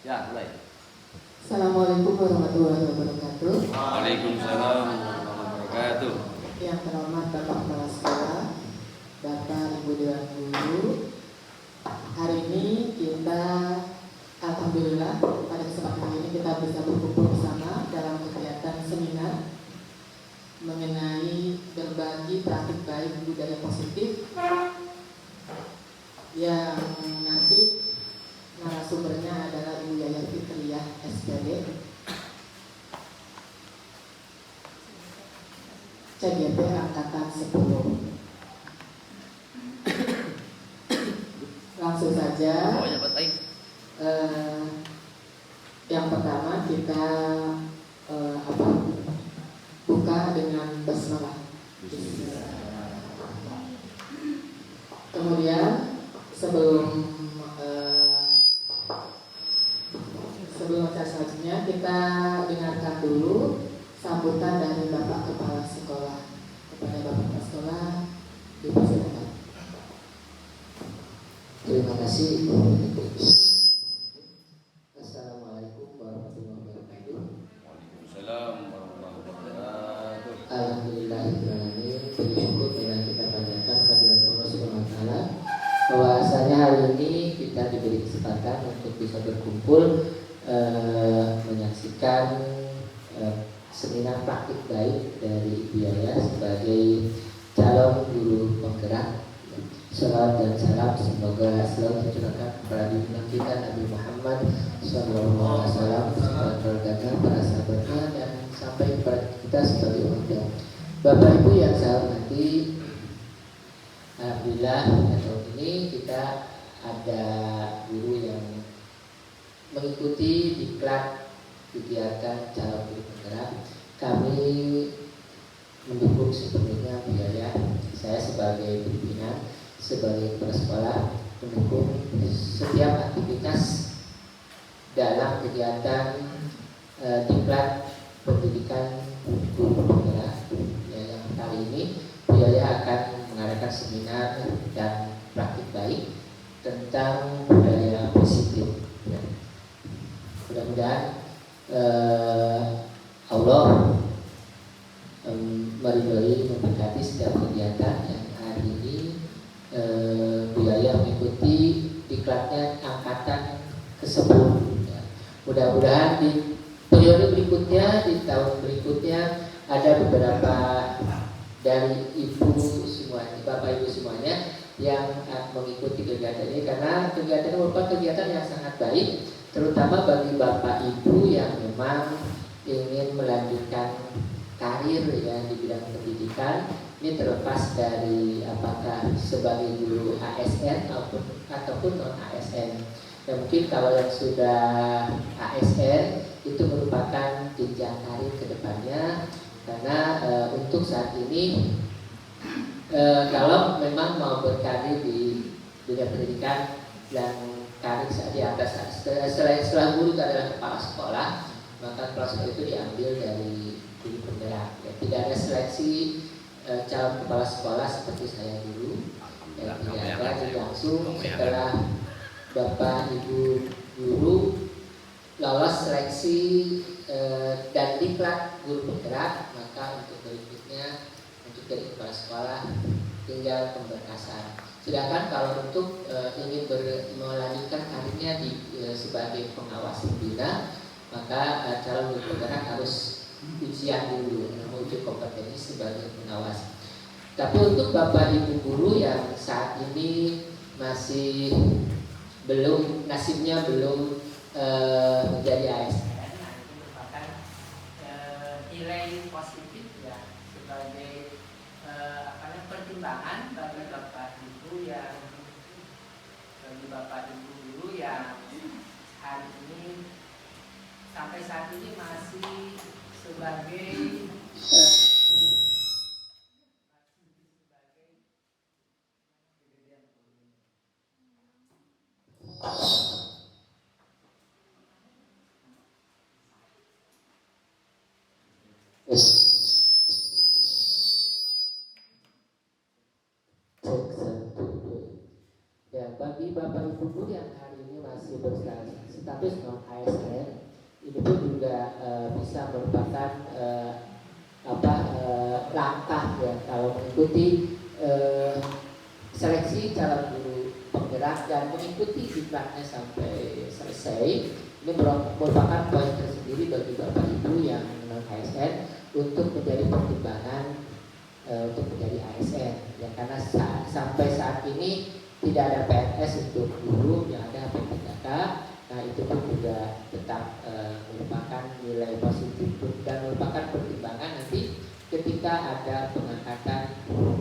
Ya, mulai. Assalamualaikum warahmatullahi wabarakatuh. Waalaikumsalam warahmatullahi wabarakatuh. Yang terhormat Bapak Kepala Sekolah, Bapak Ibu Dewan Guru. Hari ini kita alhamdulillah pada kesempatan ini kita bisa berkumpul bersama dalam kegiatan seminar mengenai berbagi praktik baik budaya positif yang nanti narasumbernya adalah Ibu Yaya Fitriah SPD, CGP Angkatan 10. Langsung saja. Yang pertama kita buka dengan basmalah. Kemudian sebelum selanjutnya kita dengarkan dulu sambutan dari Bapak Kepala Sekolah. Kepada Bapak Kepala Sekolah, dipersilakan. Terima kasih. Assalamualaikum warahmatullahi wabarakatuh. Waalaikumsalam warahmatullahi wabarakatuh. Alhamdulillahirrahmanirrahim. Bersyukur dengan kita panjatkan kehadirat Allah Subhanahu wa taala bahwasanya hari ini kita diberi kesempatan untuk bisa berkumpul menyaksikan seminar praktik baik dari Ibu Yaya sebagai calon guru penggerak. Salawat dan salam semoga selalu tercurahkan kepada junjungan kita Nabi Muhammad SAW, beserta keluarganya, para sahabatnya, dan sampai kepada kita sebagai umat Islam. Bapak Ibu yang saya hormati, alhamdulillah tahun ini kita ada guru yang mengikuti diklat kegiatan calon guru penggerak. Kami mendukung sepenuhnya biaya. Saya sebagai pimpinan, sebagai kepala sekolah, mendukung setiap aktivitas dalam kegiatan diklat pendidikan guru penggerak. Yang kali ini biaya akan mengadakan seminar dan praktik baik tentang budaya positif. Mudah-mudahan Allah meridhoi, memberkati setiap kegiatan yang hari ini Bu Yaya mengikuti diklatnya angkatan ke-10. Ya. Mudah-mudahan di periode berikutnya, di tahun berikutnya ada beberapa dari ibu semuanya, bapak ibu semuanya yang mengikuti kegiatan ini, karena kegiatan ini merupakan kegiatan yang sangat baik, terutama bagi bapak ibu yang memang ingin melanjutkan karir ya di bidang pendidikan. Ini terlepas dari apakah sebagai guru ASN ataupun non ASN. Dan mungkin kalau yang sudah ASN itu merupakan jenjang karir kedepannya, karena untuk saat ini kalau memang mau berkarir di dunia pendidikan dan karir di atas setelah guru adalah kepala sekolah, maka kepala sekolah itu diambil dari guru penggerak. Ya, tidak ada seleksi calon kepala sekolah seperti saya dulu, yang tidak ada, jadi langsung setelah bapak ibu guru lolos seleksi dan diklat guru penggerak, maka untuk berikutnya untuk jadi kepala sekolah tinggal pemberkasan. Sedangkan kalau untuk ingin melanjutkan karirnya sebagai pengawas pembina, maka calon guru penggerak harus ujian dulu, menuju kompetensi sebagai pengawas. Tapi untuk bapak ibu guru yang saat ini masih belum, nasibnya belum menjadi ASN, nah itu merupakan nilai positif ya, sebagai pertimbangan bagi bapak ibu guru yang hari ini sampai saat ini masih sebagai bagi Bapak Ibu guru yang hari ini masih berstatus non ASN, ini pun juga bisa merupakan langkah ya kalau mengikuti seleksi calon guru penggerak dan mengikuti diklatnya sampai selesai. Ini merupakan poin tersendiri bagi Bapak Ibu yang non ASN untuk menjadi pertimbangan untuk menjadi ASN ya, karena sampai saat ini tidak ada PNS untuk guru, yang ada P3K. Nah itu pun juga tetap merupakan nilai positif dan merupakan pertimbangan nanti ketika ada pengangkatan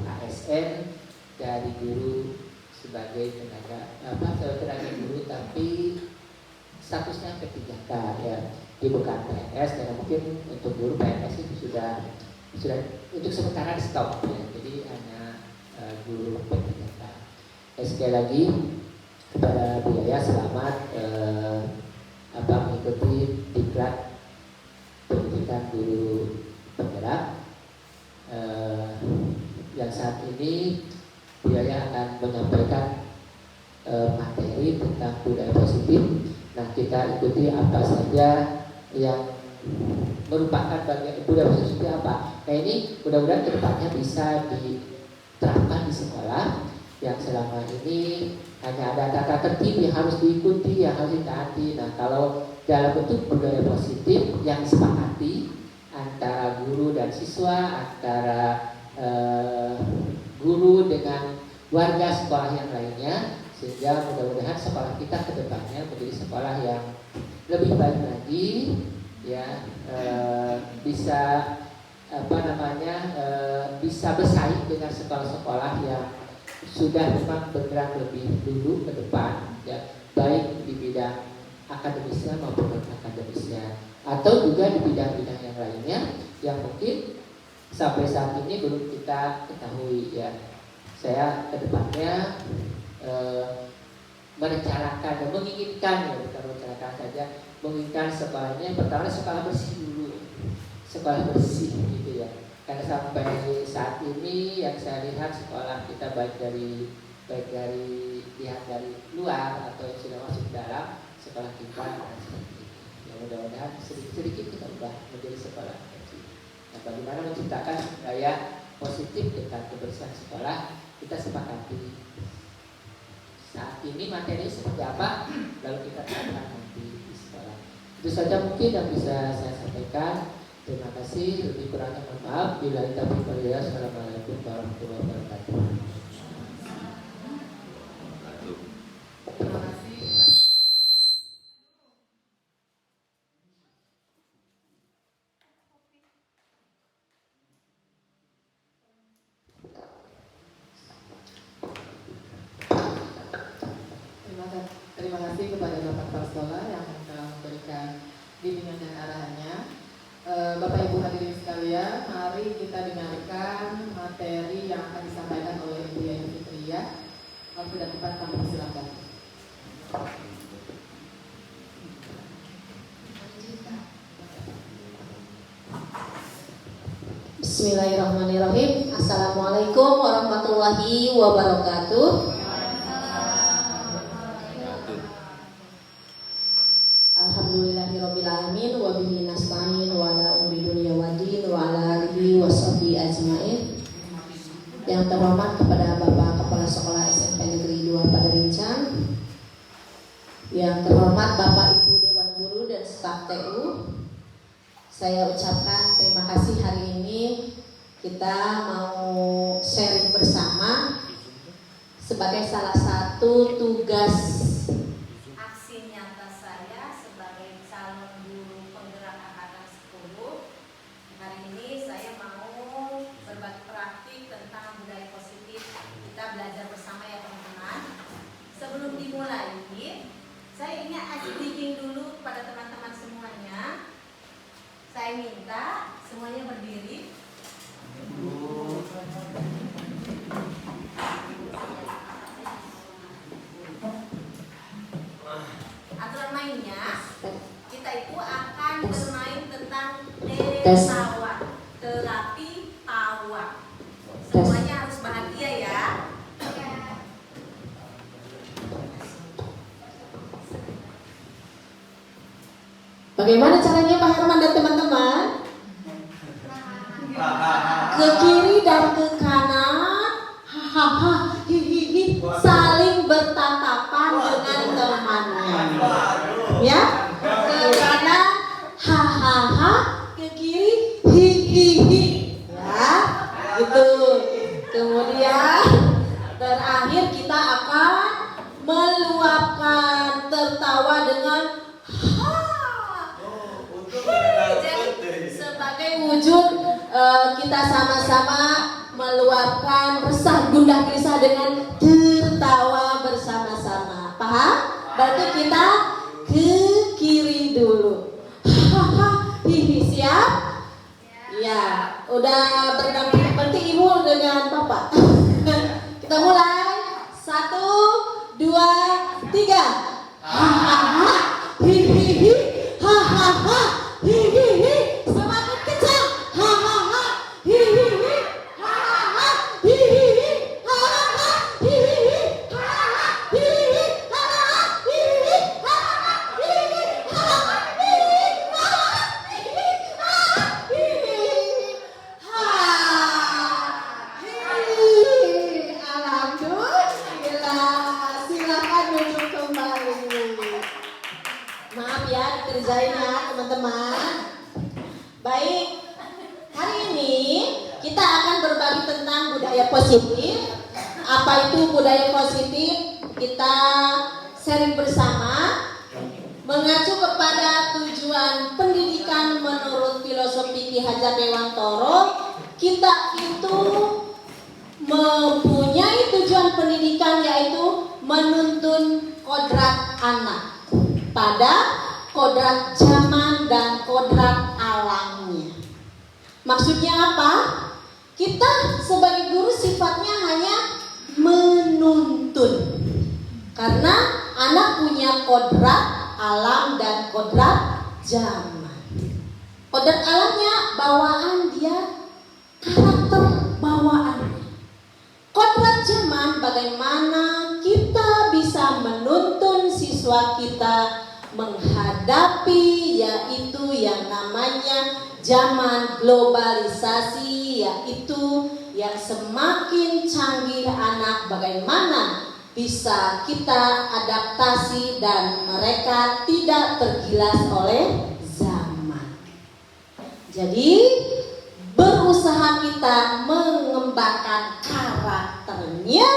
ASN dari guru sebagai tenaga guru tapi statusnya P3K ya, dia bukan PNS, dan mungkin untuk guru PNS itu sudah untuk sementara di stop ya, jadi hanya guru P3K. Sekali lagi kepada Bu Yaya selamat mengikuti diklat pendidikan guru penggerak. Yang saat ini Bu Yaya akan menyampaikan materi tentang budaya positif. Nah kita ikuti apa saja yang merupakan bagian budaya positif itu apa. Nah ini mudah-mudahan kedepannya bisa diterapkan di sekolah yang selama ini hanya ada tata tertib yang harus diikuti, yang harus ditaati. Nah kalau dalam bentuk budaya positif yang disepakati antara guru dan siswa, antara guru dengan warga sekolah yang lainnya, sehingga mudah-mudahan sekolah kita ke depannya menjadi sekolah yang lebih baik lagi ya, bisa bisa bersaing dengan sekolah-sekolah yang sudah memang bergerak lebih dulu ke depan ya, baik di bidang akademisnya maupun non akademisnya, atau juga di bidang-bidang yang lainnya yang mungkin sampai saat ini belum kita ketahui ya. Saya ke depannya merencanakan dan menginginkan ya, bukan merencanakan saja, menginginkan sekolahnya yang pertama sekolah bersih dulu, sekolah bersih gitu ya. Karena sampai saat ini yang saya lihat sekolah kita baik dari lihat dari luar atau yang sudah masuk dalam sekolah kita seperti ini. Ya mudah-mudahan sedikit-sedikit kita ubah menjadi sekolah bersih. Nah, bagaimana menciptakan budaya positif tentang kebersihan sekolah, kita sepakati saat ini materi seperti apa, lalu kita terapkan nanti di sekolah. Itu saja mungkin yang bisa saya sampaikan. Terima kasih, lebih kurangnya mohon maaf. Bila kita berkata, assalamualaikum warahmatullahi wabarakatuh. Terima kasih. Terima kasih kepada Bapak Kepala Sekolah yang telah memberikan bimbingan dan arahannya. Bapak Ibu hadirin sekalian, mari kita dengarkan materi yang akan disampaikan oleh Ibu Yaya Fitriah. Kalau sudah tepat kami persilakan. Bismillahirrahmanirrahim. Assalamualaikum warahmatullahi wabarakatuh. Alhamdulillahirabbil alamin wa bihi nasta'in wa ala umuri dunya waddin wa ala alihi washabihi ajmain. Yang terhormat kepada Bapak Kepala Sekolah SMP Negeri 2 Padarincang, yang terhormat Bapak Ibu Dewan Guru dan staf TU, saya ucapkan terima kasih hari ini kita mau sharing bersama sebagai salah satu tugas aksi nyata saya sebagai calon guru penggerak angkatan 10. Hari ini saya mau berbagi praktik tentang budaya positif. Kita belajar bersama ya teman-teman. Sebelum dimulai, saya ingin kasih briefing dulu kepada teman-teman semuanya. Saya minta semuanya berdiri. Aturan mainnya, kita itu akan bermain tentang tawa, terapi tawa. Semuanya harus bahagia ya. Bagaimana caranya Pak Herman dan teman-teman? Ke kiri dan ke kanan, hahaha, hihihi, saling bertatapan dengan temannya. Ya, ke kanan, hahaha, ke kiri, hihihi. Ya, gitu. Kemudian terakhir kita akan meluapkan tertawa dengan jadi sebagai wujud kita sama-sama meluapkan resah gundah gelisah dengan tertawa bersama-sama. Paham? Berarti kita ke kiri dulu. Hahaha, hihi, siap? Ya, udah berdampingan penting ibu dengan bapak. Kita mulai. 1, 2, 3. Hahaha, hihihi, hahaha, hihihi. Semakin kencang. Hahaha, hihihi, hahaha, hihihi, hahaha, hihihi, hahaha, hihihi, hahaha, hihihi, hahaha, hihihi, hahaha, hihihi, hahaha, hihihi, hahaha, hihihi, hahaha. Alhamdulillah. Silakan duduk kembali. Maaf ya dikerjain ya teman-teman. Baik, hari ini kita akan berbagi tentang budaya positif. Apa itu budaya positif? Kita sharing bersama mengacu kepada tujuan pendidikan menurut filosofi Ki Hajar Dewantoro. Kita itu mempunyai tujuan pendidikan yaitu menuntun kodrat anak pada kodrat zaman dan kodrat alamnya. Maksudnya apa? Kita sebagai guru sifatnya hanya menuntun, karena anak punya kodrat alam dan kodrat zaman. Kodrat alamnya bawaan dia, karakter bawaannya. Kodrat zaman bagaimana kita bisa menuntun siswa kita menghadapi yaitu yang namanya zaman globalisasi, yaitu yang semakin canggih anak, bagaimana bisa kita adaptasi dan mereka tidak tergilas oleh zaman. Jadi berusaha kita mengembangkan karakternya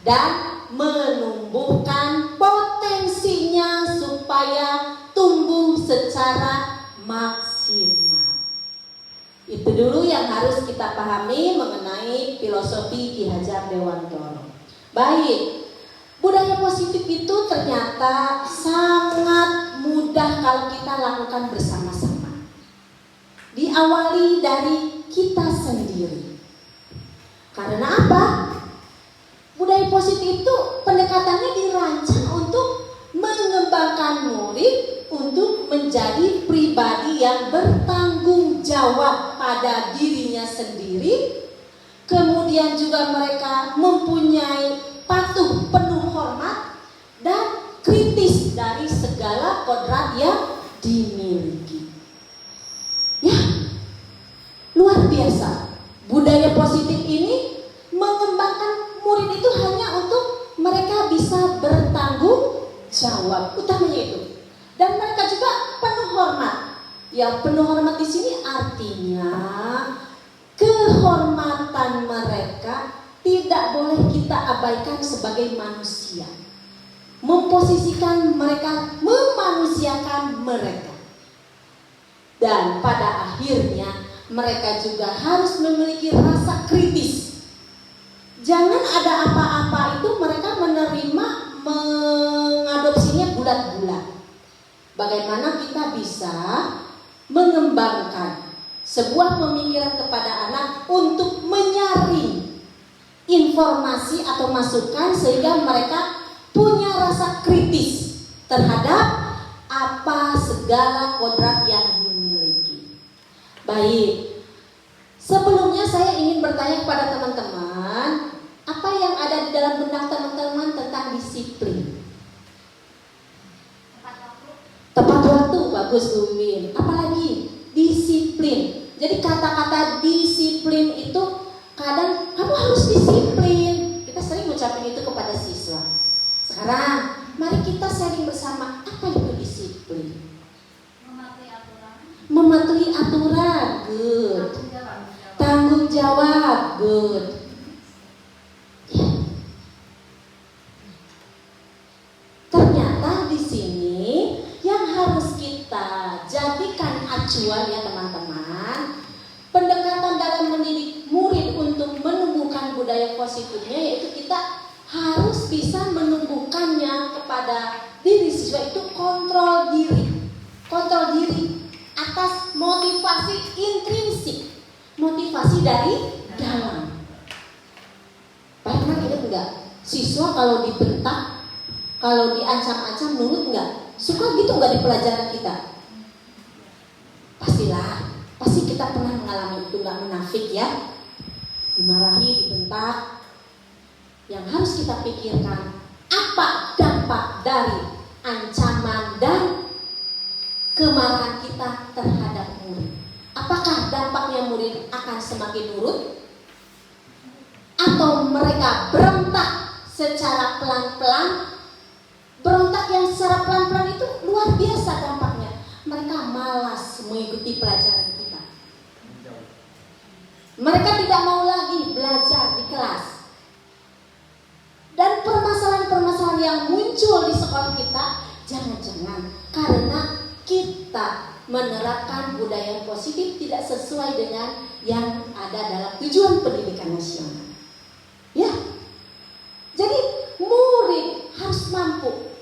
dan menumbuhkan potensinya supaya tumbuh secara maksimal. Itu dulu yang harus kita pahami mengenai filosofi Ki Hajar Dewantoro. Baik, budaya positif itu ternyata sangat mudah kalau kita lakukan bersama-sama. Diawali dari kita sendiri. Karena apa? Budaya positif itu pendekatannya dirancang untuk mengembangkan murid untuk menjadi pribadi yang bertanggung jawab pada dirinya sendiri. Kemudian juga mereka mempunyai patuh, penuh hormat dan kritis dari segala kodrat yang dimiliki. Ya, luar biasa. Budaya positif ini mengembangkan murid itu hanya untuk mereka bisa bertanggung jawab, utamanya itu. Dan mereka juga penuh hormat. Ya, penuh hormat di sini artinya kehormatan mereka tidak boleh kita abaikan sebagai manusia. Memposisikan mereka, memanusiakan mereka. Dan pada akhirnya mereka juga harus memiliki rasa kritis. Jangan ada apa-apa itu mereka menerima, mengadopsinya bulat-bulat. Bagaimana kita bisa mengembangkan sebuah pemikiran kepada anak untuk menyaring informasi atau masukan sehingga mereka punya rasa kritis terhadap apa segala kodrat yang dimiliki. Baik, sebelumnya saya ingin bertanya kepada teman-teman, apa yang ada di dalam benak teman-teman tentang disiplin? Tepat waktu, bagus. bagus Bu Wiwin. Apalagi disiplin. Jadi kata-kata disiplin itu kadang kamu harus disiplin. Kita sering mengucapkan itu kepada siswa. Sekarang mari kita sharing bersama, apa itu disiplin? Mematuhi aturan, good. Tanggung jawab, good. Ya. Ternyata di sini yang harus kita jadikan acuan ya teman-teman, pendekatan dalam mendidik murid untuk menumbuhkan budaya positifnya, yaitu kita harus bisa menumbuhkannya kepada diri siswa itu kontrol diri atas motivasi intrinsik, motivasi dari dalam. Pak Herman ingat enggak? Siswa kalau dibentak, kalau diancam-ancam nurut enggak? Suka gitu enggak di pelajaran kita? Pastilah, pasti kita pernah mengalami itu, enggak munafik ya. Dimarahi, dibentak. Yang harus kita pikirkan, apa dampak dari ancaman dan kemarahan kita terhadap murid? Apakah dampaknya murid akan semakin nurut? Atau mereka berontak secara pelan-pelan? Berontak yang secara pelan-pelan itu luar biasa dampaknya. Mereka malas mengikuti pelajaran kita. Mereka tidak mau lagi belajar di kelas. Dan permasalahan-permasalahan yang muncul di sekolah kita, jangan-jangan karena kita menerapkan budaya positif tidak sesuai dengan yang ada dalam tujuan pendidikan nasional. Ya, jadi murid harus mampu.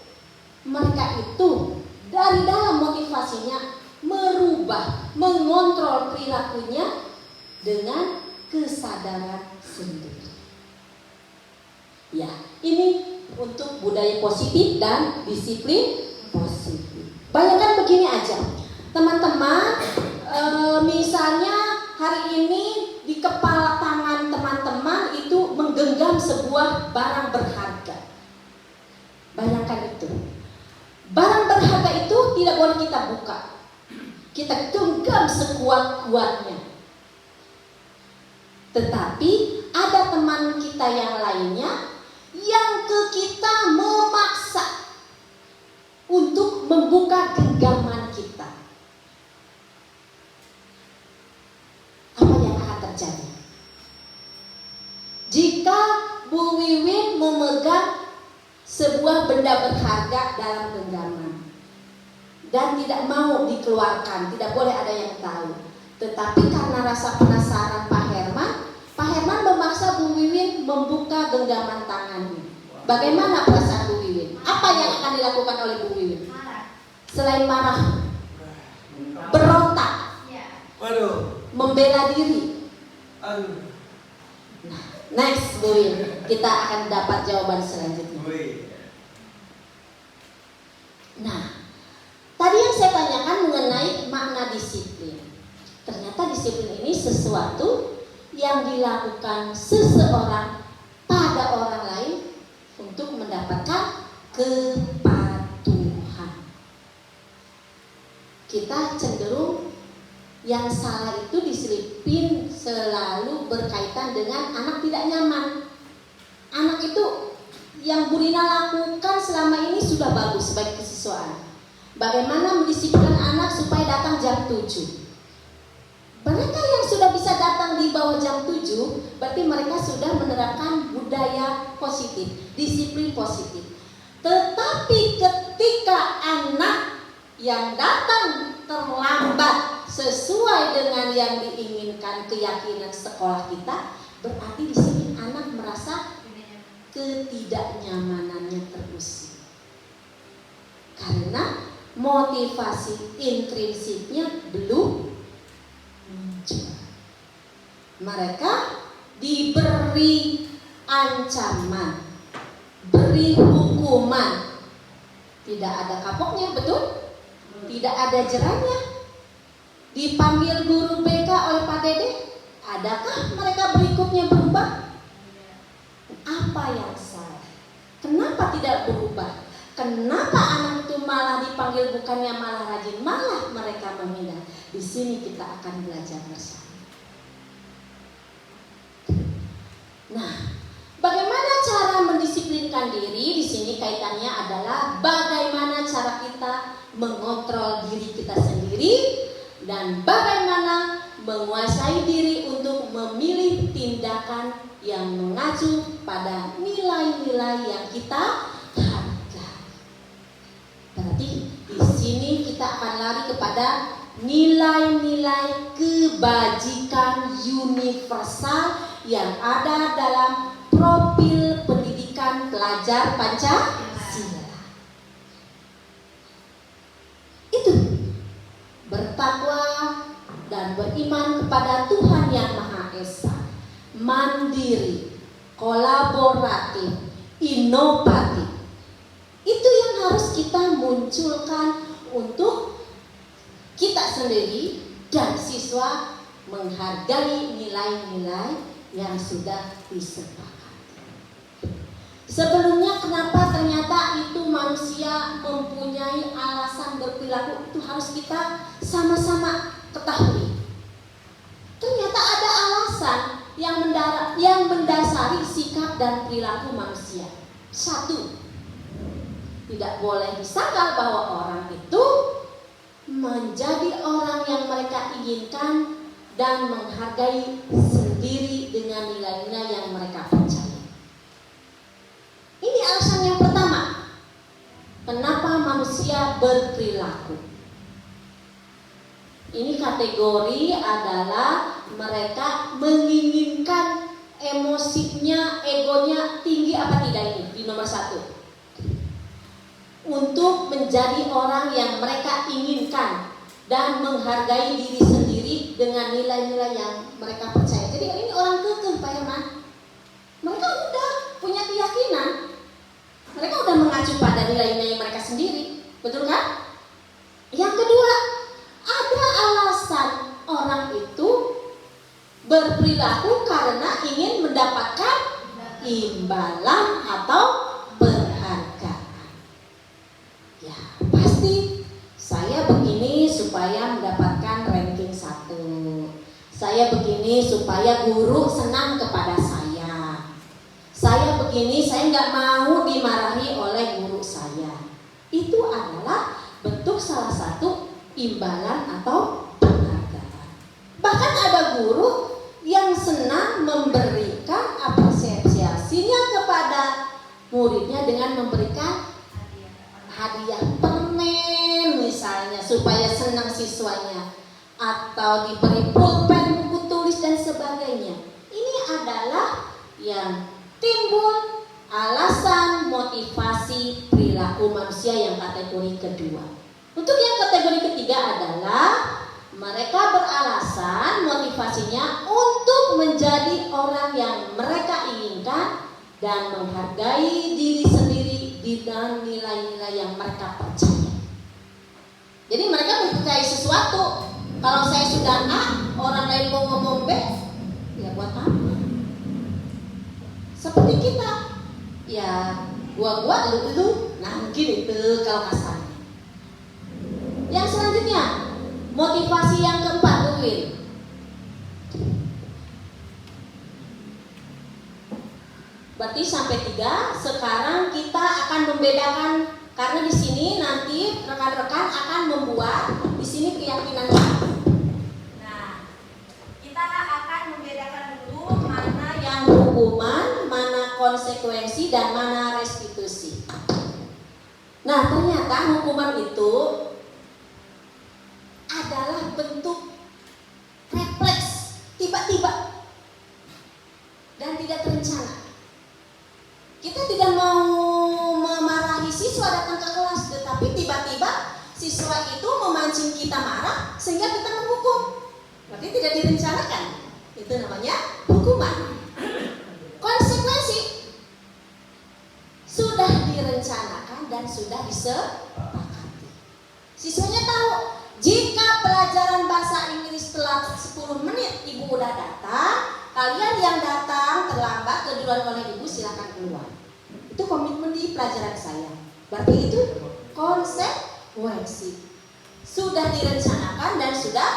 Mereka itu dari dalam motivasinya merubah, mengontrol perilakunya dengan kesadaran sendiri. Ya, ini untuk budaya positif dan disiplin positif. Bayangkan begini aja, teman-teman, misalnya hari ini di kepala tangan teman-teman itu menggenggam sebuah barang berharga. Bayangkan itu. Barang berharga itu tidak boleh kita buka. Kita genggam sekuat-kuatnya. Tetapi ada teman kita yang lainnya yang ke kita memaksa untuk membuka genggaman kita. Apa yang akan terjadi? Jika Bu Wiwin memegang sebuah benda berharga dalam genggaman dan tidak mau dikeluarkan, tidak boleh ada yang tahu. Tetapi karena rasa penasaran Pak Herman memaksa Bu Wiwin membuka genggaman tangannya. Bagaimana perasaan Bu Wiwin? Apa yang akan dilakukan oleh Bu Wiwin? Selain marah, berontak, membela diri. Nah, next Bu Wiwin, kita akan dapat jawaban selanjutnya. Nah, tadi yang saya tanyakan mengenai makna disiplin. Ternyata disiplin ini sesuatu yang dilakukan seseorang pada orang lain untuk mendapatkan kepatuhan. Kita cenderung yang salah itu disiplin selalu berkaitan dengan anak tidak nyaman. Anak itu yang Bu Rina lakukan selama ini sudah bagus sebagai kesiswaan. Bagaimana mendisiplinkan anak supaya datang jam 7. Mereka yang sudah bisa datang di bawah jam 7, berarti mereka sudah menerapkan budaya positif, disiplin positif. Tetapi ketika anak yang datang terlambat sesuai dengan yang diinginkan keyakinan sekolah kita, berarti di sini anak merasa ketidaknyamanannya terusik. Karena motivasi intrinsiknya belum muncul. Mereka diberi ancaman, beri hukuman, tidak ada kapoknya, betul? Tidak ada jerahnya. Dipanggil guru BK oleh Pak Dede, adakah mereka berikutnya berubah? Apa yang salah? Kenapa tidak berubah? Kenapa anak itu malah dipanggil bukannya malah rajin, malah mereka menghina. Di sini kita akan belajar bersama. Nah, bagaimana cara mendisiplinkan diri? Di sini kaitannya adalah bagaimana cara kita mengontrol diri kita sendiri dan bagaimana menguasai diri untuk memilih tindakan yang mengacu pada nilai-nilai yang kita hargai. Berarti di sini kita akan lari kepada nilai-nilai kebajikan universal yang ada dalam profil pendidikan pelajar Pancasila. Itu bertakwa dan beriman kepada Tuhan Yang Maha Esa, mandiri, kolaboratif, inovatif. Itu yang harus kita munculkan untuk kita sendiri dan siswa menghargai nilai-nilai yang sudah disepakati. Sebelumnya kenapa ternyata itu manusia mempunyai alasan berperilaku, itu harus kita sama-sama ketahui. Ternyata ada alasan yang mendasari sikap dan perilaku manusia. Satu, tidak boleh disangkal bahwa orang itu menjadi orang yang mereka inginkan dan menghargai sendiri dengan nilai-nilai yang mereka percaya. Ini alasan yang pertama. Kenapa manusia berperilaku? Ini kategori adalah mereka menginginkan emosinya, egonya tinggi apa tidak ini? Di nomor 1. Untuk menjadi orang yang mereka inginkan dan menghargai diri sendiri dengan nilai-nilai yang mereka percaya. Jadi ini orang kekeh, Pak Herman. Mereka udah punya keyakinan. Mereka udah mengacu pada nilai-nilai mereka sendiri. Betul kan? Yang kedua, ada alasan orang itu berperilaku karena ingin mendapatkan imbalan atau penghargaan. Ya, pasti saya begini supaya mendapatkan ranking 1. Saya begini supaya guru senang kepada saya. Saya begini, saya nggak mau dimarahi oleh guru saya. Itu adalah bentuk salah satu imbalan atau penghargaan. Bahkan ada guru yang senang memberikan apresiasinya kepada muridnya dengan memberikan hadiah permen misalnya supaya senang siswanya, atau diberi pulpen, buku tulis dan sebagainya. Ini adalah yang timbul alasan motivasi perilaku manusia yang kategori kedua. Untuk yang kategori ketiga adalah mereka beralasan motivasinya untuk menjadi orang yang mereka inginkan dan menghargai diri sendiri dengan nilai-nilai yang mereka percaya. Jadi mereka mempercayai sesuatu. Kalau saya sudah A, orang lain mau ngomong B, ya buat apa? Seperti kita, ya gua lu, nah mungkin itu kalau kasarnya. Yang selanjutnya, motivasi yang keempat, Win. Berarti sampai 3. Sekarang kita akan membedakan, karena di sini nanti rekan-rekan akan membuat di sini keyakinannya. Nah, kita akan membedakan dulu mana yang hukuman, mana konsekuensi, dan mana restitusi. Nah, ternyata hukuman itu adalah bentuk refleks tiba-tiba dan tidak terencana. Kita tidak mau memarahi siswa datang ke kelas, tetapi tiba-tiba siswa itu memancing kita marah sehingga kita menghukum. Berarti tidak direncanakan. Itu namanya hukuman. Konsekuensi sudah direncanakan dan sudah disepakati. Siswanya tahu, jika pelajaran bahasa Inggris telat 10 menit ibu udah datang, kalian yang datang terlambat keduluan oleh ibu silakan keluar. Itu komitmen di pelajaran saya. Berarti itu konsekuensi. Sudah direncanakan dan sudah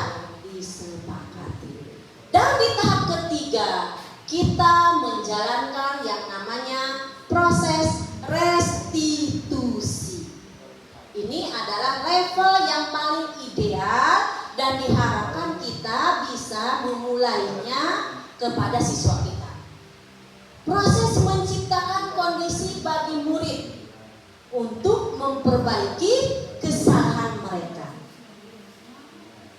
disepakati. Dan di tahap ketiga, kita menjalankan yang namanya proses restitusi. Ini adalah level yang paling ideal dan diharapkan kita bisa memulainya kepada siswa kita. Proses menciptakan kondisi bagi murid untuk memperbaiki kesalahan mereka.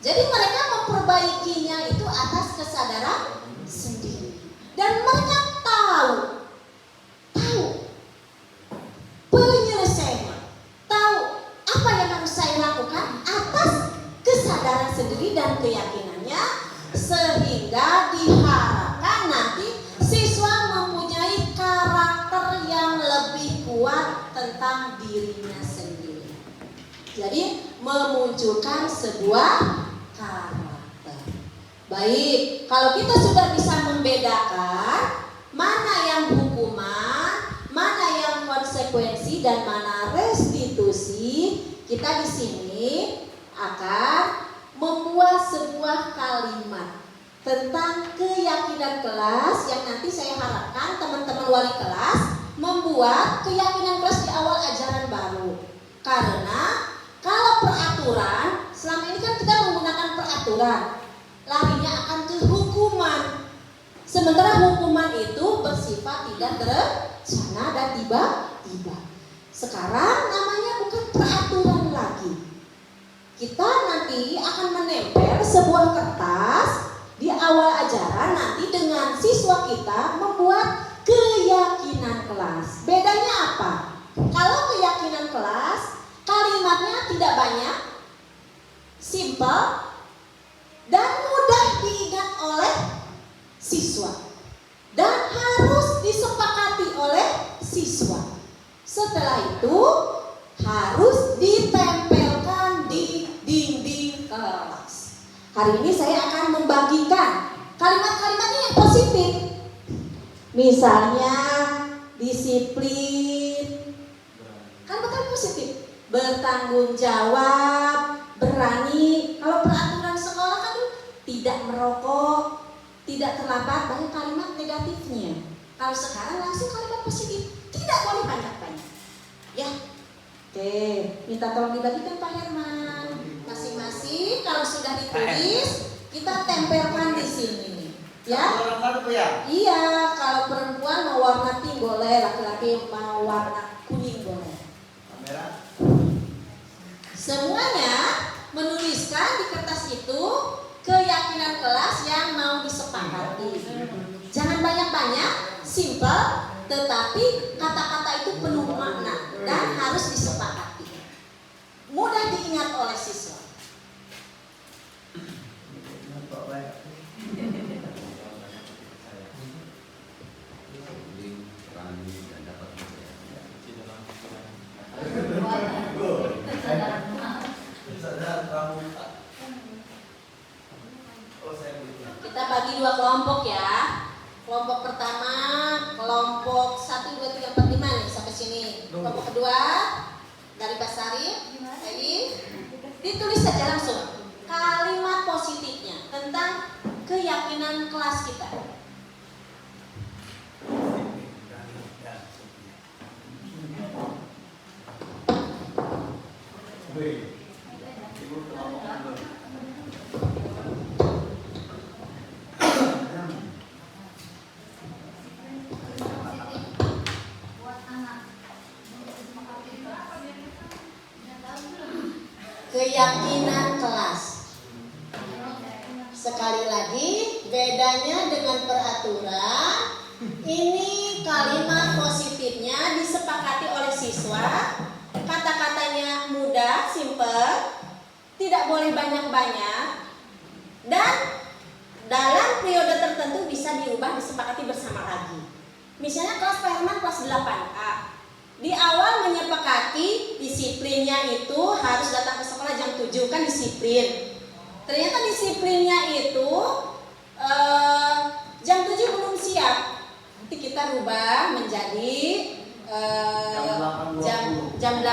Jadi mereka memperbaikinya itu atas kesadaran sendiri. Dan mereka tahu penyelesaiannya, tahu apa yang harus saya lakukan atas kesadaran sendiri dan keyakinannya, sehingga diharapkan nanti siswa mempunyai karakter yang lebih kuat tentang dirinya sendiri. Jadi memunculkan sebuah karakter. Baik, kalau kita sudah bisa membedakan mana yang hukuman, mana yang konsekuensi dan mana restitusi, kita di sini akan membuat sebuah kalimat tentang keyakinan kelas yang nanti saya harapkan teman-teman wali kelas membuat keyakinan kelas di awal ajaran baru. Karena kalau peraturan, selama ini kan kita menggunakan peraturan, larinya akan ke hukuman. Sementara hukuman itu bersifat tidak terencana dan tiba-tiba. Sekarang namanya bukan peraturan lagi. Kita nanti akan menempel sebuah kertas di awal ajaran nanti dengan siswa kita membuat keyakinan kelas. Bedanya apa? Kalau keyakinan kelas kalimatnya tidak banyak, simple, dan mudah diingat oleh siswa. Dan harus disepakati oleh siswa. Setelah itu harus ditempelkan di dinding kelas. Hari ini saya akan membagikan kalimat-kalimatnya yang positif. Misalnya disiplin, kan bukan positif. Bertanggung jawab, berani. Kalau peraturan sekolah kan tidak merokok, tidak terlambat, banyak kalimat negatifnya. Kalau sekarang langsung kalimat positif, tidak boleh banyak-banyak. Ya, oke, minta tolong dibagikan Pak Herman. Masing-masing kalau sudah ditulis, kita tempelkan di sini nih. Ya? Iya, kalau perempuan mau warna pink boleh, laki-laki mau warna kuning boleh. Semuanya menuliskan di kertas itu keyakinan kelas yang mau disepakati. Jangan banyak-banyak, simple, tetapi kata-kata itu penuh makna dan harus disepakati. Mudah diingat oleh siswa. Kita bagi dua kelompok ya. Kelompok pertama, kelompok 1, 2, 3, 4, 5 nih sampai sini. Kelompok kedua dari Basari, ditulis saja langsung kalimat positifnya tentang keyakinan kelas kita. Keyakinan kelas. Sekali lagi, bedanya dengan peraturan, ini kalimat positifnya disepakati oleh siswa, kata-katanya mudah, simple, tidak boleh banyak-banyak, dan dalam periode tertentu bisa diubah, disepakati bersama lagi. Misalnya kelas Pak Herman kelas 8A. Di awal menyepakati disiplinnya itu harus datang ke sekolah jam 7, kan disiplin. Ternyata disiplinnya itu jam 7 belum siap. Nanti kita rubah menjadi jam 8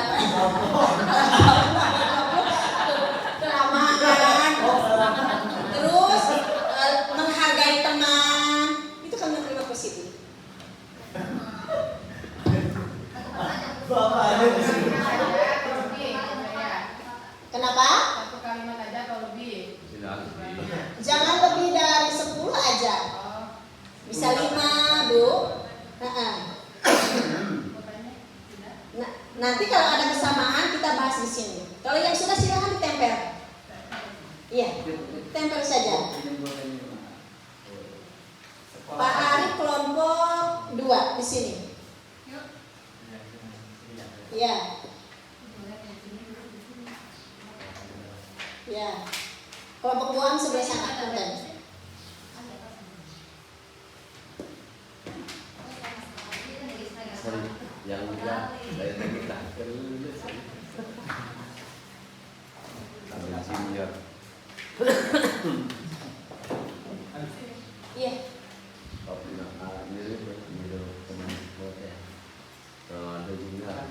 kelamaan. Terus menghargai teman, itu kan kalimat positif. Kenapa? Satu kalimat aja atau lebih? Jangan lebih dari 10 aja. Bisa 5, Bu. Nah, nanti kalau ada kesamaan kita bahas di sini. Kalau yang sudah silakan ditempel. Iya, tempel saja. Pak Ari kelompok 2 di sini. Iya. Ya. Kelompok buang sebelah sana, punten. Yang saya minta ambil senior. Iya. Tapi nak ini teman ya. Kalau ada juga.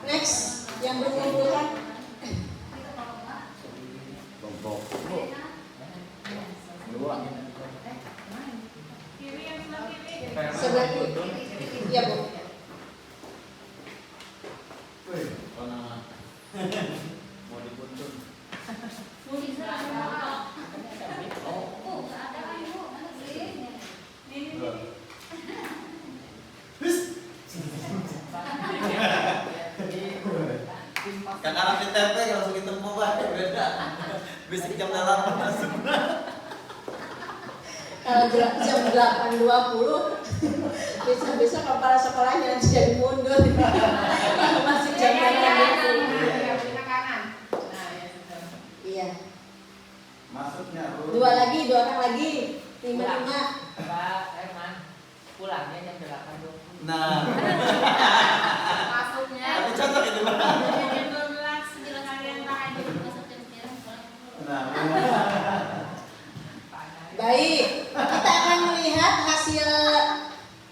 Next, yang berkumpulan kelompok 2. sebelah kiri. Iya, Bu. Mau dikuntun. Kan arah ditempel langsung ditempuh banget beda. Bisa jam 8 masuk. Kalau jam 8.20 bisa kepala sekolahnya nanti jadi mundur. Masih jam 8.20. Iya. Masuknya 2 lagi, 2 orang lagi. 5. Pak Herman pulangnya jam 8.20. Nah, Masuknya tapi cocok itu Pak. jam 12 bila kalian tahan jam 12 jam 9. Nah, Baik, kita akan melihat hasil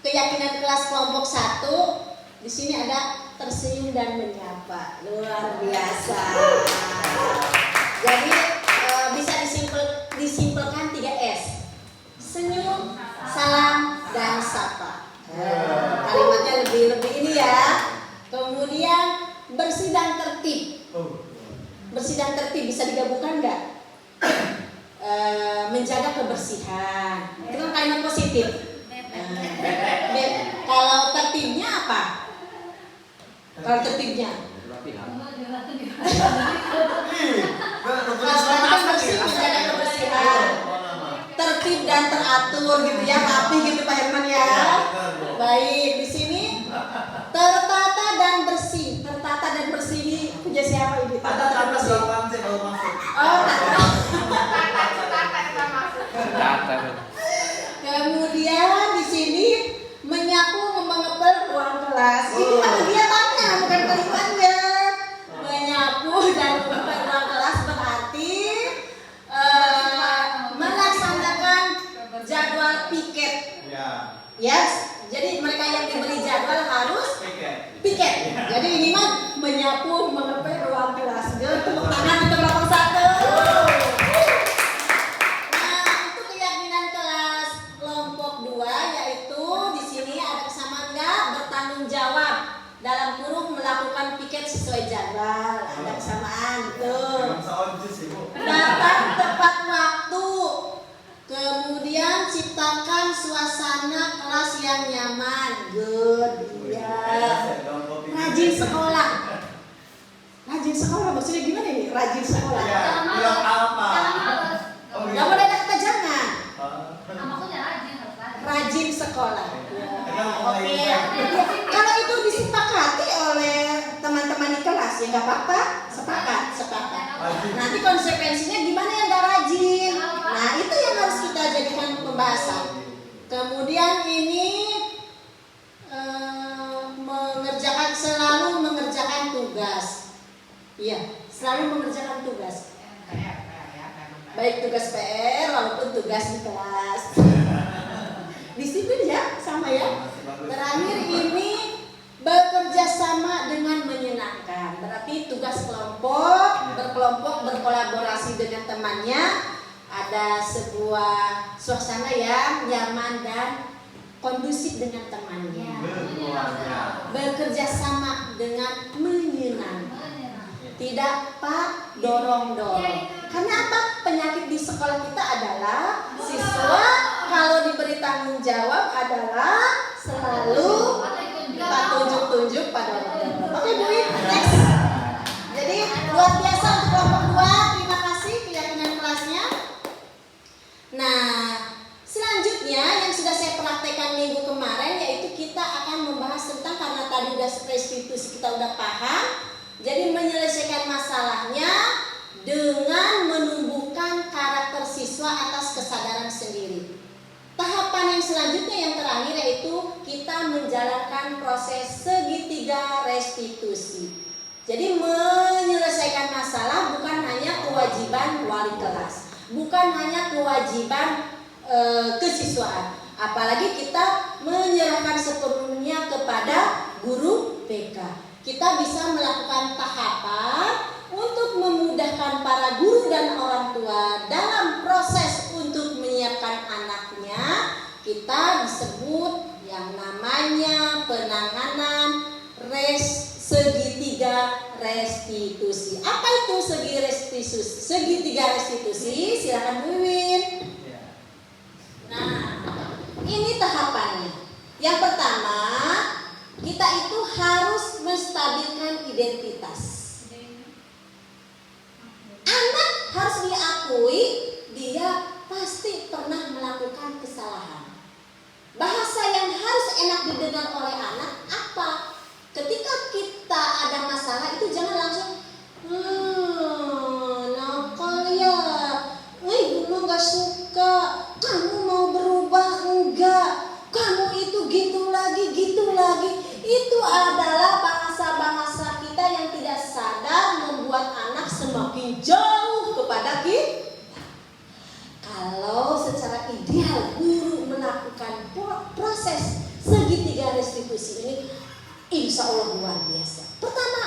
keyakinan kelas kelompok 1. Di sini ada tersenyum dan menyapa. Luar biasa. Jadi bisa disimpulkan 3S. Senyum, salam, dan sapa. Kalimatnya lebih ini ya. Kemudian bersih dan tertib. Bersih dan tertib bisa digabungkan nggak? Menjaga kebersihan. Itu kan kalimat positif. Kalau tertibnya apa? Kalau tertibnya? Kalau tadi kan bersih, menjaga kebersihan. Tertib dan teratur gitu ya, rapi gitu Pak Herman ya. Baik, di sini tertata dan bersih. Tertata dan bersih ini punya siapa ini? ada Tertata dan tambah bersih. 8 sih kalau masuk. Oh, tata. Data. Kemudian di sini menyapu mengepel ruang kelas. Ini kegiatannya bukan kalimatnya. Menyapu dan mengepel ruang kelas berarti melaksanakan jadwal piket. Ya. Yes. Jadi mereka yang diberi jadwal harus piket. Jadi ini mah menyapu mengepel ruang kelas. Tepuk tangan untuk kelompok 1. Dalam kurung melakukan piket sesuai jadwal, ada kesamaan tuh. Datang tepat waktu, kemudian ciptakan suasana kelas yang nyaman. Good, ya. Rajin sekolah. Rajin sekolah maksudnya gimana nih? Rajin sekolah. Bilang apa? Gak boleh ada kata jangan. Maksudnya rajin harus rajin. Rajin sekolah. Oke. Kalau itu disepakati oleh teman-teman di kelas ya nggak apa-apa, sepakat. Nanti konsekuensinya gimana yang nggak rajin? Nah itu yang harus kita jadikan pembahasan. Kemudian ini selalu mengerjakan tugas. Iya, selalu mengerjakan tugas. Baik tugas PR walaupun tugas di kelas. Disiplin ya, sama ya. Terakhir ini bekerja sama dengan menyenangkan. Berarti tugas kelompok, berkelompok, berkolaborasi dengan temannya. Ada sebuah suasana yang nyaman dan kondusif dengan temannya. Bekerja sama dengan menyenangkan. Tidak Pak dorong-dorong. Karena apa? Penyakit di sekolah kita adalah siswa kalau diberi tanggung jawab adalah selalu Pak tunjuk-tunjuk pada orang. Oke Bu, next. Jadi luar biasa untuk kelompok 2. Terima kasih keyakinan kelasnya. Nah, selanjutnya yang sudah saya praktekkan minggu kemarin yaitu kita akan membahas tentang, karena tadi udah restitusi kita udah paham, jadi menyelesaikan masalahnya dengan menumbuhkan karakter siswa atas kesadaran sendiri. Tahapan yang selanjutnya yang terakhir yaitu kita menjalankan proses segitiga restitusi. Jadi menyelesaikan masalah bukan hanya kewajiban wali kelas, bukan hanya kewajiban kesiswaan, apalagi kita menyerahkan sepenuhnya kepada guru PK. Kita bisa melakukan tahapan untuk memudahkan para guru dan orang tua dalam proses untuk menyiapkan anaknya. Kita disebut yang namanya penanganan segitiga restitusi. Apa itu segitiga restitusi? Silakan Bu Wiwin. Nah, ini tahapannya. Yang pertama, kita itu harus menstabilkan identitas. Anak harus diakui dia pasti pernah melakukan kesalahan. Bahasa yang harus enak didengar oleh anak apa? Ketika kita ada masalah itu jangan langsung nakal ya, Ibu gak suka, kamu mau berubah enggak, kamu itu gitu lagi. Itu adalah bahasa-bahasa kita yang tidak sadar membuat anak semakin jauh kepada kita. Kalau secara ideal guru melakukan proses segitiga restitusi ini, insya Allah luar biasa. Pertama,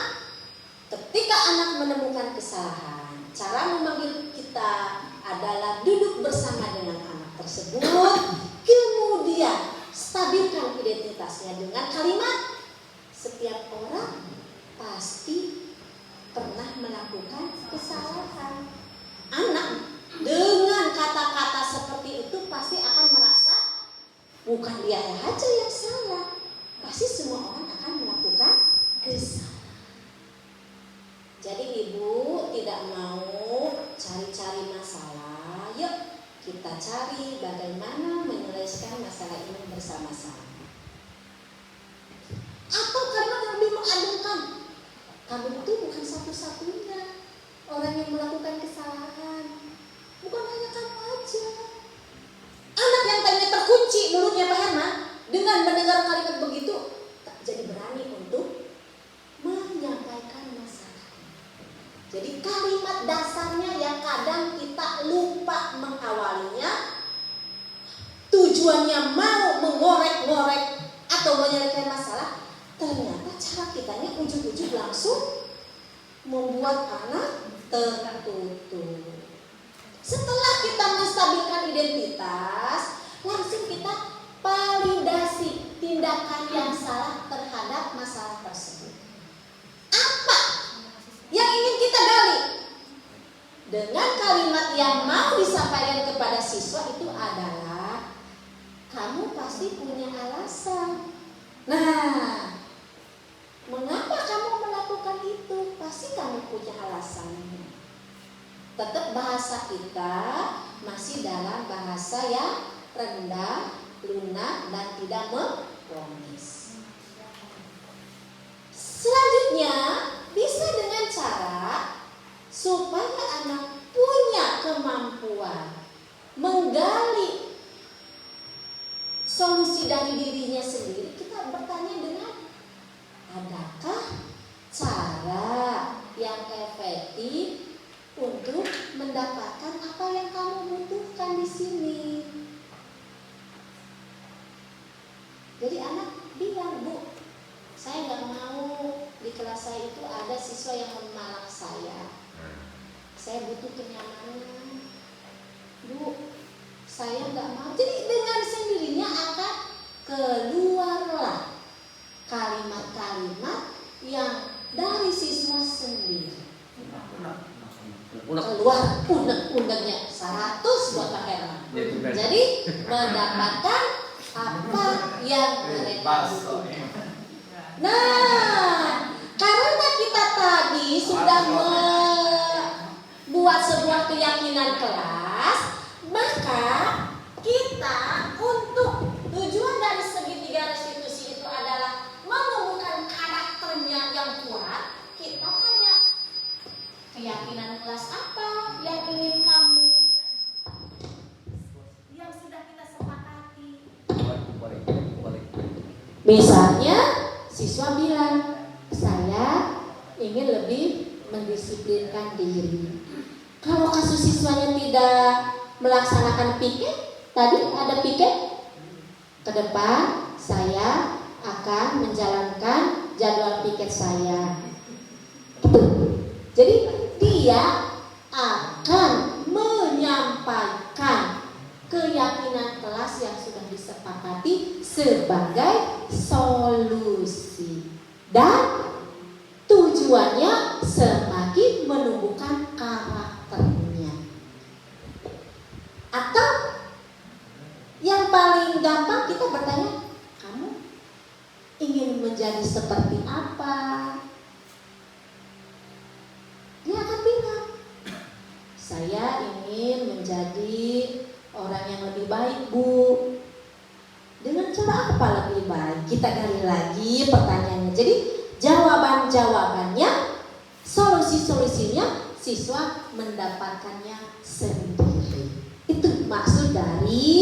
ketika anak menemukan kesalahan, cara memanggil kita adalah duduk bersama dengan anak tersebut, kemudian stabilkan identitasnya dengan kalimat, setiap orang pasti pernah melakukan kesalahan. Anak dengan kata-kata seperti itu pasti akan merasa bukan dia aja yang salah, pasti semua orang akan melakukan kesalahan. Jadi Ibu tidak mau cari-cari masalah, yuk kita cari bagaimana menyelesaikan masalah ini bersama-sama. Atau karena lebih mengadungkan, kamu itu bukan satu-satunya orang yang melakukan kesalahan, bukan hanya kamu aja. Anak yang tadinya terkunci mulutnya Pak Herman, dengan mendengar kalimat begitu tak jadi berani untuk menyampaikan masalah. Jadi kalimat dasarnya yang kadang kita lupa mengawalinya, tujuannya mau mengorek-ngorek atau menyelesaikan masalah, ternyata cara kitanya ujung-ujung langsung membuat anak tertutup. Setelah kita menstabilkan identitas, langsung kita validasi tindakan yang salah terhadap masalah tersebut. Apa yang ingin kita gali? Dengan kalimat yang mau disampaikan kepada siswa itu adalah, kamu pasti punya alasan. Nah, mengapa kamu melakukan itu? Pasti kamu punya alasannya. Tetap bahasa kita masih dalam bahasa yang rendah, lunak, dan tidak memponis. Selanjutnya, bisa dengan cara supaya anak punya kemampuan menggali solusi dari dirinya sendiri. Kita bertanya dengan, adakah cara yang efektif untuk mendapatkan apa yang kamu butuhkan di sini? Jadi anak bilang, Bu, saya nggak mau di kelas saya itu ada siswa yang memalak saya. Saya butuh kenyamanan. Bu, saya nggak mau. Jadi dengan sendirinya akan keluarlah kalimat-kalimat yang dari siswa sendiri. Keluar unek-uneknya 100 buat Pak Herman. Jadi mendapatkan apa yang mereka butuhkan. Nah, karena kita tadi sudah membuat sebuah keyakinan kelas, maka kita untuk tujuan dari segitiga restitusi itu adalah menumbuhkan karakternya yang kuat. Kita tanya, keyakinan kelas apa yang ingin kamu, yang sudah kita sepakati. Misalnya siswa bilang, saya ingin lebih mendisiplinkan diri. Kalau kasus siswanya tidak melaksanakan piket, tadi ada piket, ke depan saya akan menjalankan jadwal piket saya. Jadi dia akan menyampaikan keyakinan kelas yang sudah disepakati sebagai solusi, dan tujuannya semakin menumbuhkan karakternya. Atau yang paling gampang kita bertanya, kamu ingin menjadi seperti apa? Dia akan bilang, saya ingin menjadi orang yang lebih baik, Bu. Dengan cara apa lebih baik? Kita gali lagi pertanyaannya. Jadi jawaban-jawabannya, solusi-solusinya siswa mendapatkannya sendiri. Itu maksud dari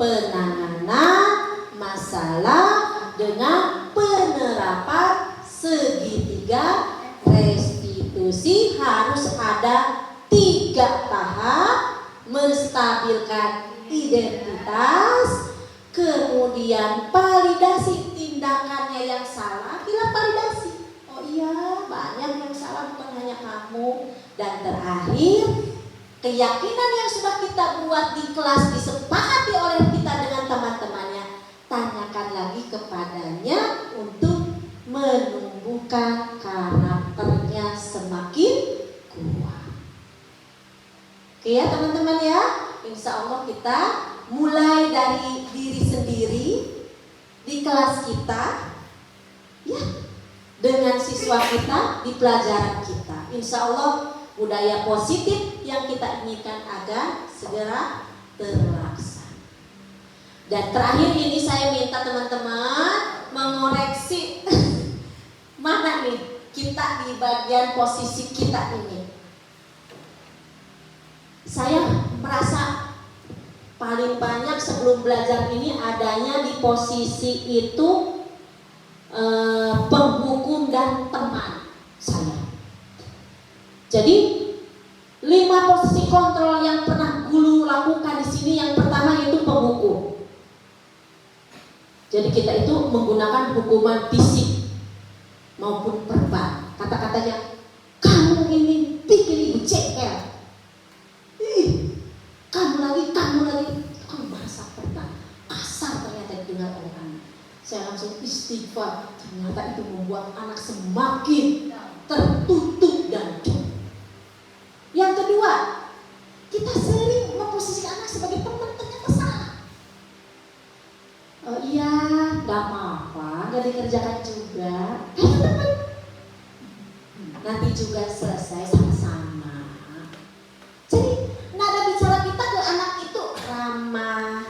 penanganan masalah dengan penerapan segitiga restitusi. Harus ada 3 tahap: menstabilkan identitas, kemudian validasi tindakannya yang salah, bilang validasi, oh iya banyak yang salah bukan hanya kamu, dan terakhir keyakinan yang sudah kita buat di kelas disepakati oleh kita dengan teman-temannya, tanyakan lagi kepadanya untuk menumbuhkan karakternya semakin kuat. Oke ya teman-teman ya, insya Allah kita mulai dari diri sendiri di kelas kita, ya, dengan siswa kita di pelajaran kita. Insya Allah budaya positif yang kita inginkan agar segera terlaksana. Dan terakhir ini saya minta teman-teman mengoreksi mana nih kita di bagian posisi kita ini. Saya merasa paling banyak sebelum belajar ini adanya di posisi itu penghukum dan teman saya. Jadi 5 posisi kontrol yang pernah Guru lakukan di sini, yang pertama yaitu penghukum. Jadi kita itu menggunakan hukuman fisik maupun verbal. Kata-katanya, kamu ini bikin ibu cekel. Kamu lagi, kamu bahasa pernah kasar ternyata didengar orang. Saya langsung istighfar, ternyata itu membuat anak semakin tertutup dan jauh. Yang kedua, kita sering memposisikan anak sebagai teman, ternyata salah. Oh iya, gak apa-apa, gak dikerjakan juga. Ayo teman, nanti juga selesai sama-sama. Jadi nada bicara kita ke anak itu ramah,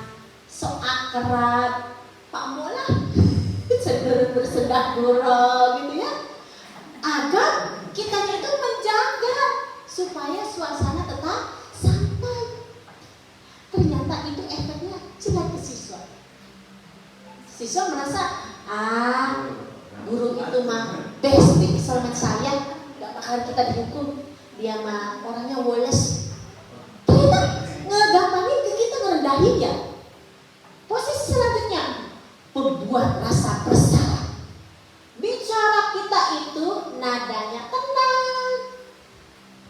sok akrab, Pak Mola, cenderung bersendak gurau gitu ya, agar kitanya itu menjaga supaya suasana tetap santai. Ternyata itu efeknya jelek ke siswa. Siswa merasa, guru itu mah besti sama saya, gak bakal kita dihukum. Dia mah orangnya woles. Ternyata ngegampangin ke kita, ngerendahin ya. Posisi selanjutnya,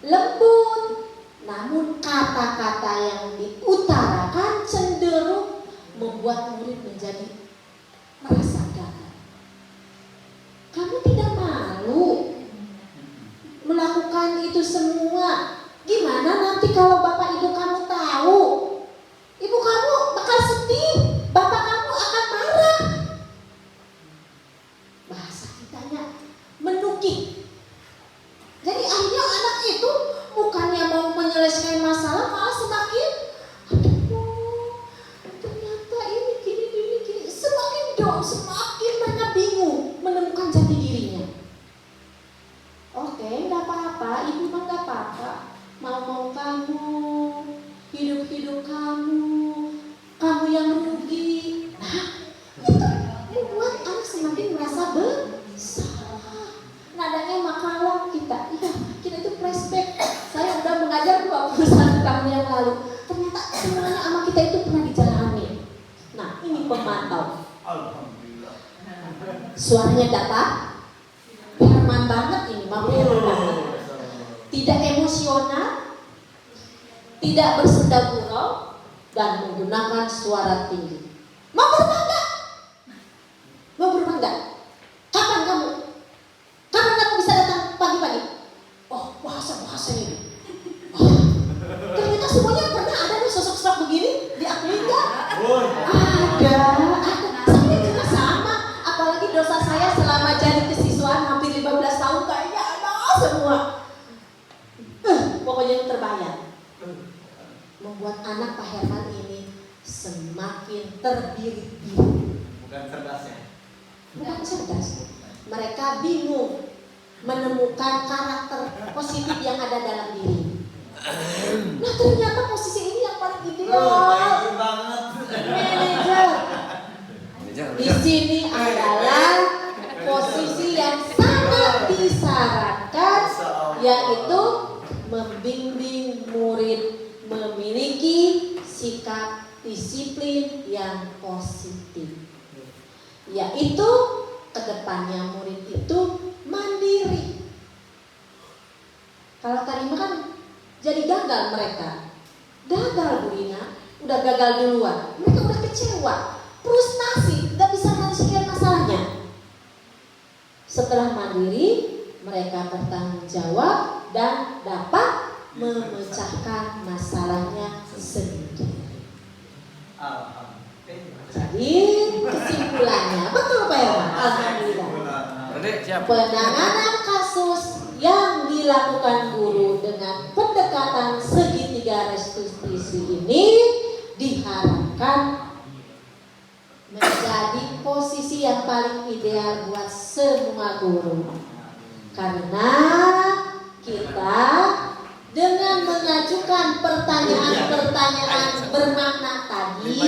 lembut, namun kata-kata yang diutarakan cenderung membuat murid menjadi merasa gagal. Kamu tidak malu melakukan itu semua? Gimana nanti kalau bapak ibu kamu tahu? Ibu kamu bakal sedih, bapak kamu akan marah. Bahasa kitanya menukik. Jadi akhirnya anak itu bukannya mau menyelesaikan masalah, malah semakin aduh, ternyata ini gini. Semakin mereka bingung menemukan jati dirinya. Oke, nggak apa-apa, ibu mah nggak apa-apa. Mau kamu, hidup kamu yang rugi. Nah, itu membuat anak semakin merasa bersalah. Nadanya makalah kita. Iya, kita itu flashback. Saya udah mengajar 21 tahun yang lalu. Ternyata semuanya sama kita itu pernah dijalani. Nah, ini pemantau. Alhamdulillah. Suaranya datar, Herman banget ini, banget. Tidak emosional, tidak bersenda gurau, dan menggunakan suara tinggi. Mau berbangga? Kapan kamu bisa datang pagi-pagi? Oh, bahasa ini. Oh, ternyata semuanya pernah ada nih sosok-sosok begini, diakui nggak? Ada. Saya juga sama. Apalagi dosa saya selama jadi kesiswaan hampir 15 tahun kayaknya ada semua. Pokoknya yang terbayang. Membuat anak Pak Herman ini semakin terbirit-birit. Bukan cerdas ya? Bukan cerdas. Mereka bingung menemukan karakter positif yang ada dalam diri. Nah, ternyata posisi ini yang paling ideal. Baik banget. Manajer. Di sini adalah posisi yang sangat disarankan, yaitu membimbing murid memiliki sikap disiplin yang positif, yaitu kedepannya murid itu mandiri. Kalau Karima kan jadi gagal mereka, Bu Ina, udah gagal duluan, mereka udah kecewa, frustasi, gak bisa menyelesaikan masalahnya. Setelah mandiri, mereka bertanggung jawab dan dapat memecahkan masalahnya sendiri. Jadi kesimpulannya, betul Pak Herman? Alhamdulillah. Penanganan kasus yang dilakukan guru dengan pendekatan segitiga restitusi ini diharapkan menjadi posisi yang paling ideal buat semua guru, karena kita dengan mengajukan pertanyaan-pertanyaan bermakna tadi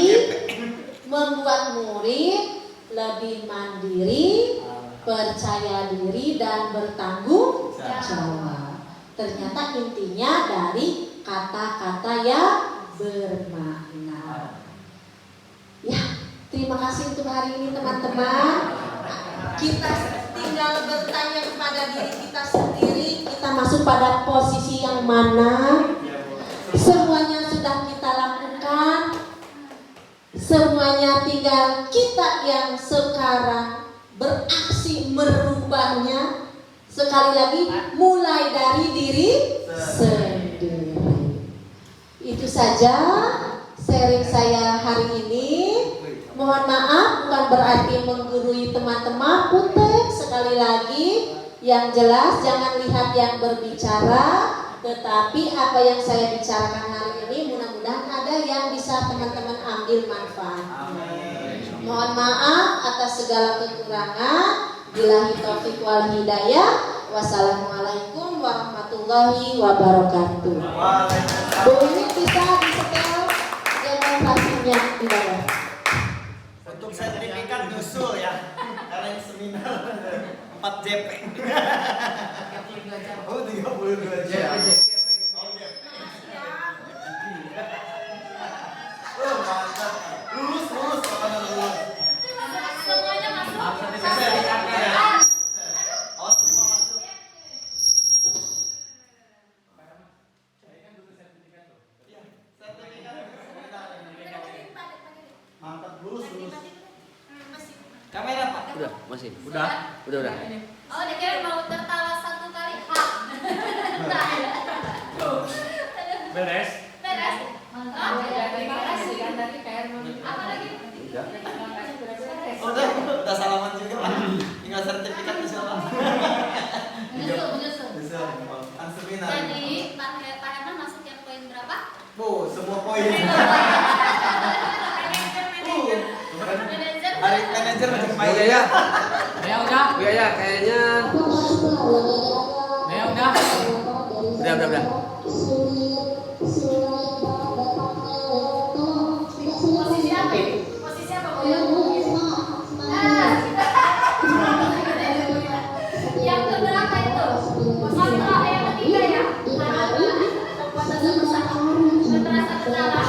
membuat murid lebih mandiri, percaya diri, dan bertanggung jawab. Ternyata intinya dari kata-kata yang bermakna. Ya, terima kasih untuk hari ini teman-teman. Kita tinggal bertanya kepada diri kita sendiri, kita masuk pada posisi yang mana. Semuanya sudah kita lakukan, semuanya tinggal kita yang sekarang beraksi merubahnya. Sekali lagi, mulai dari diri sendiri. Itu saja sharing saya hari ini. Mohon maaf, bukan berarti menggurui teman-teman. Punten, sekali lagi, yang jelas jangan lihat yang berbicara, tetapi apa yang saya bicarakan hari ini mudah-mudahan ada yang bisa teman-teman ambil manfaat. Mohon maaf atas segala kekurangan. Billahi taufiq wal hidayah. Wassalamualaikum warahmatullahi wabarakatuh. Bu ini bisa disetel demonstrasinya di bawah. Untuk sertifikat nyusul ya, karena ini seminar 4 JP. 32 jam. Oh, 32 jam. Mantap. Lulus, kapan lulus? Semuanya masuk. Oh, semua masuk. Masih. Udah. Udah. Oh, dia kira mau tertawa satu kali. Hak. Beres. Beres. Mantap. Terima kasih kan tadi PR Apa lagi? Udah. Udah salaman juga Pak. Tinggal sertifikat bisa Pak. Menyusul. Bisa. Kan seminar. Jadi Pak Herman masuk yang poin berapa? Bu, semua poin. Manajer. Hari manajer macam Bu main. Yaya. udah. Bu Yaya kayaknya Udah. udah. Posisi apa ini? Posisi apa Bu? Yang keberapa itu? Posisi yang ketiga ya? Pembuatan bersama. Terasa bersalah.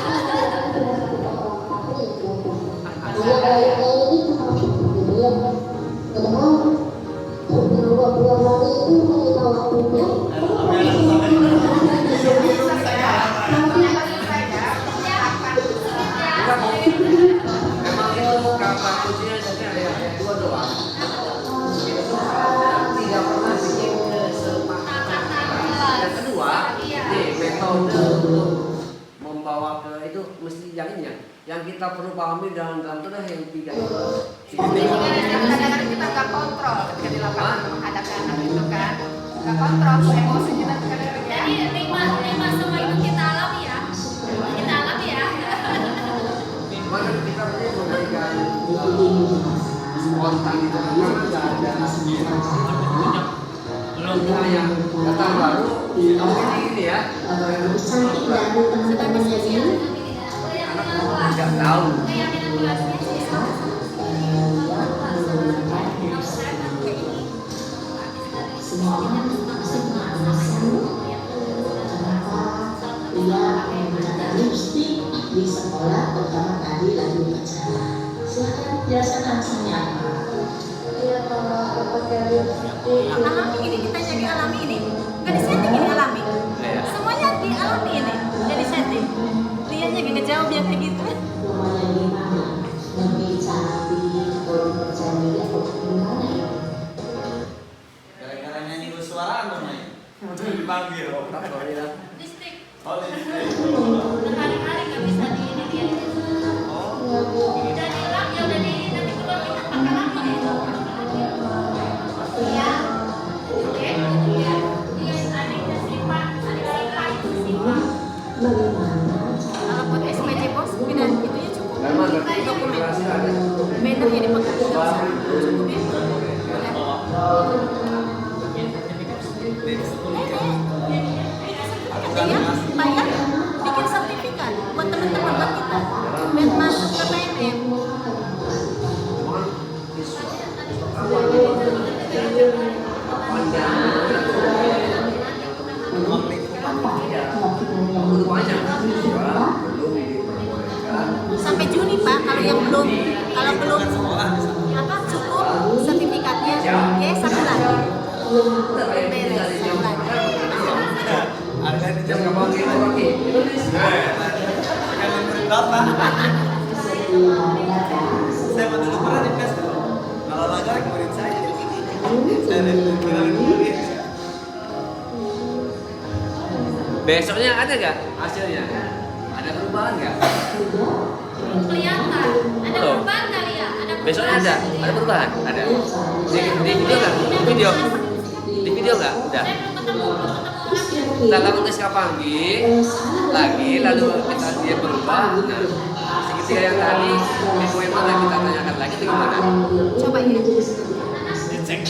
Memang itu kapan kuncinya jadi ada yang dua doang. Itu tidak pernah bikin kesepakatan. Yang kedua, metode untuk membawa ke itu mesti yang ini ya. Yang kita perlu pahami dalam itu adalah yang tiga itu. Kadang-kadang kita nggak kontrol ketika di lapangan menghadapi anak itu kan, nggak kontrol emosi kita kadang-kadang ya. Jadi lima semua itu kita alami ya. Kita alami ya. Maka kita perlu memberikan spontan itu karena tidak ada belum yang datang baru mungkin ini ya anak tidak tahu Keyakinan kelasnya sih sama. lipstik di sekolah pertama kali lagi upacara. Silakan jelaskan alasannya apa? Iya, kalau pakai lipstik. Alami ini kita jadi alami ini. Nggak disetting ini alami. Semuanya dialami ini. Jadi setting. Lihatnya gak ngejawab yang kayak gitu. Rumahnya gimana? Lebih cantik, lebih percaya diri atau gimana ya? Gara-gara nyanyi bersuara namanya. Dipanggil. Listrik. Oh, listrik. Berhari-hari nggak bisa di ini dia. Udah diulang ya udah di nanti keluar kita pakai lagi deh. Iya. Oke. Iya. Iya adiknya Sipa. Adik Sipa itu Sipa. Kalau buat SPJ bos pindah itunya cukup. Dokumen. Banner yang dipegang nggak usah. Cukup ya. Ya, bayar bikin sertifikat buat teman-teman buat kita biar masuk ke PNM. Sampai Juni Pak, kalau yang belum apa cukup sertifikatnya ya satu lagi beres satu lagi. Ada di jam kapan itu lagi Bapak. Saya betul pernah di pes. Kalau lagar kemudian saya. besoknya ada nggak hasilnya ada perubahan nggak Kelihatan ada Belum. perubahan kali ya, ada besoknya ada perubahan ada di video nggak di video nggak udah Saya belum ketemu orangnya. kita lakukan tes kapangi lagi lalu kita dia berubah nah segitiga yang tadi info yang mana kita tanyakan lagi itu gimana Coba ya. Dicek.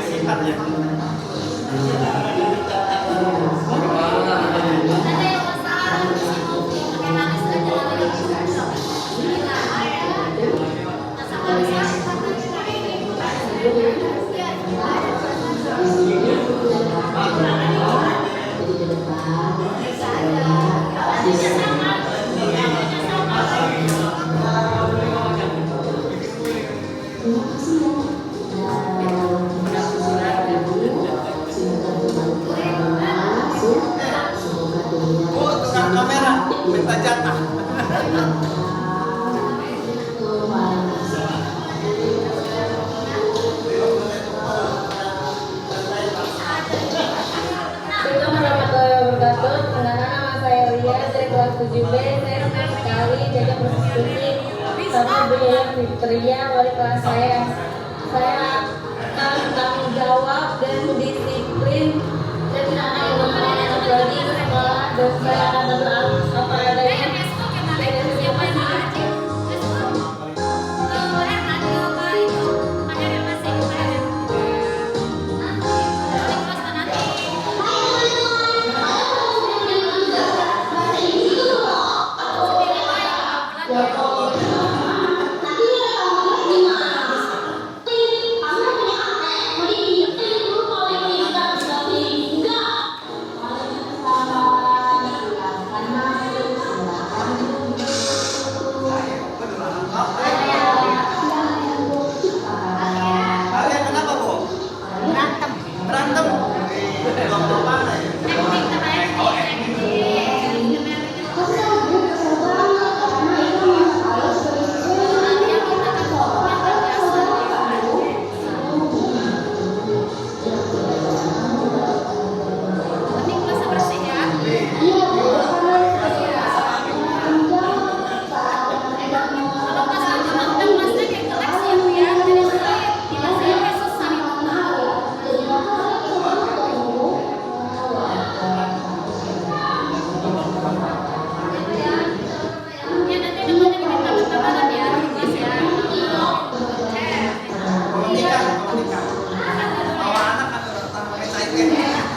Sihat ya. Ada yang masalah si Moki pakai halis aja lagi. 7B saya senang sekali diajak berdiskusi sama Bu Yaya Fitria, wali kelas saya. Saya akan bertanggung jawab dan disiplin dan tidak akan bermain lagi ke sekolah dan saya akan berlaku apa adanya. Kalian kenapa, Bu? Berantem. Berantem. Kelompok mana ya? Penting kelasnya bersih ya. Kalau kelas lanjut nanti kelasnya kayak jelek sih ya Bu ya. Jadi sulit. Kelasnya kayak susah ya, nanti depannya diminta tanda-tangan ya di kelas ya. Kalau nikah. Bawa anak kan pakai cair.